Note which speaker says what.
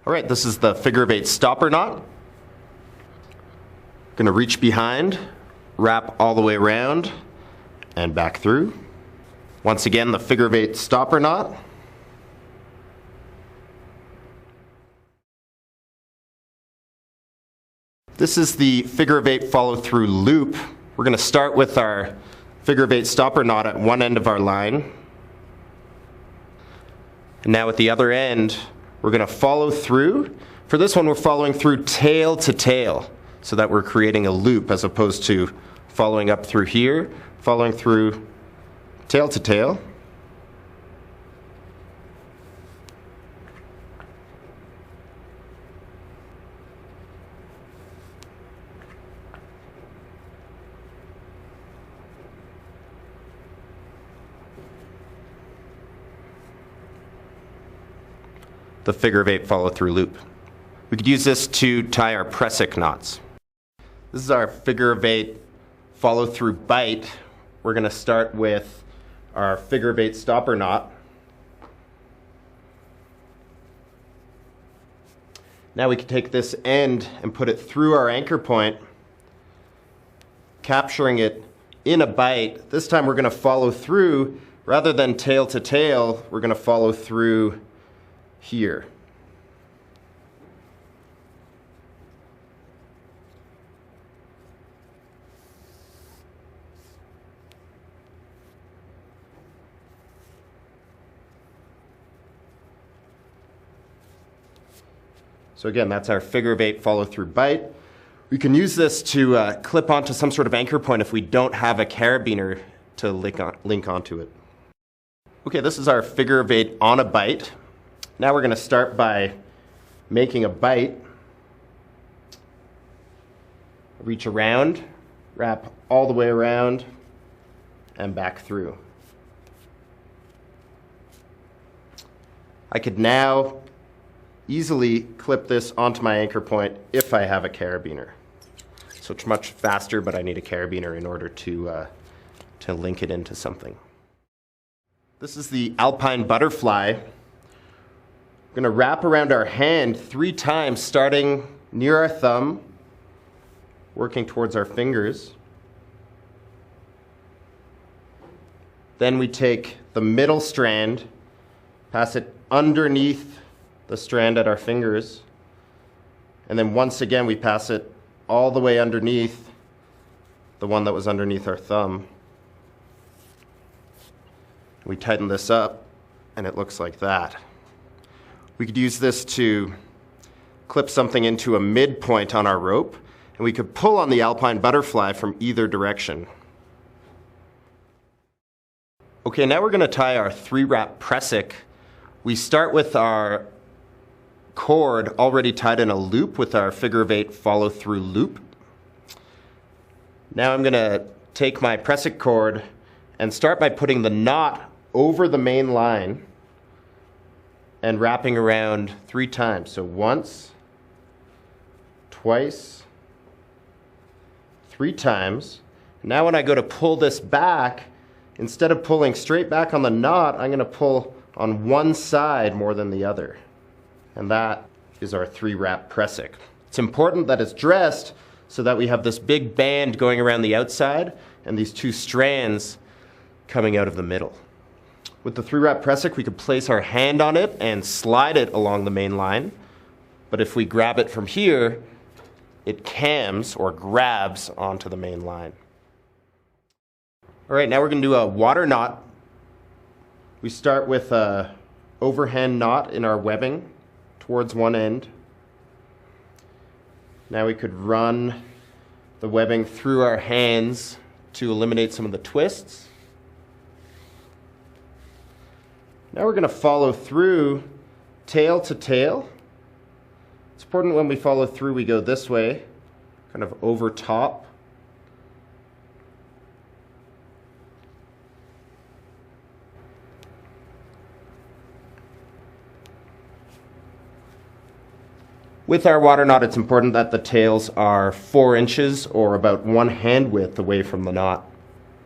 Speaker 1: All right, this is the figure of eight stopper knot. Going to reach behind, wrap all the way around, and back through. Once again, the figure of eight stopper knot. This is the figure of eight follow through loop. We're going to start with our figure of eight stopper knot at one end of our line. And now at the other end, we're going to follow through. For this one, we're following through tail to tail, so that we're creating a loop as opposed to following up through here, following through tail to tail. The figure of eight follow through loop. We could use this to tie our Prusik knots. This is our figure of eight follow through bite. We're going to start with our figure of eight stopper knot. Now we can take this end and put it through our anchor point, capturing it in a bite. This time we're going to follow through, rather than tail to tail, we're going to follow through here. So again, that's our figure of eight follow through bite. We can use this to clip onto some sort of anchor point if we don't have a carabiner to link onto it. Okay, this is our figure of eight on a bite. Now we're going to start by making a bite. Reach around, wrap all the way around, and back through. I could now easily clip this onto my anchor point if I have a carabiner. So it's much faster, but I need a carabiner in order to link it into something. This is the alpine butterfly. We're going to wrap around our hand 3 times, starting near our thumb, working towards our fingers. Then we take the middle strand, pass it underneath the strand at our fingers, and then once again we pass it all the way underneath the one that was underneath our thumb. We tighten this up and it looks like that. We could use this to clip something into a midpoint on our rope, and we could pull on the alpine butterfly from either direction. Okay, now we're going to tie our 3-wrap Prusik. We start with our cord already tied in a loop with our figure of eight follow through loop. Now I'm going to take my Prusik cord and start by putting the knot over the main line and wrapping around 3 times. So once, twice, 3 times. Now when I go to pull this back, instead of pulling straight back on the knot, I'm going to pull on one side more than the other. And that is our 3-wrap Prusik. It's important that it's dressed so that we have this big band going around the outside and these 2 strands coming out of the middle. With the 3-wrap Prusik, we could place our hand on it and slide it along the main line. But if we grab it from here, it cams or grabs onto the main line. All right, now we're going to do a water knot. We start with an overhand knot in our webbing towards one end. Now we could run the webbing through our hands to eliminate some of the twists. Now we're going to follow through tail to tail. It's important when we follow through we go this way, kind of over top. With our water knot, it's important that the tails are 4 inches or about 1 hand width away from the knot.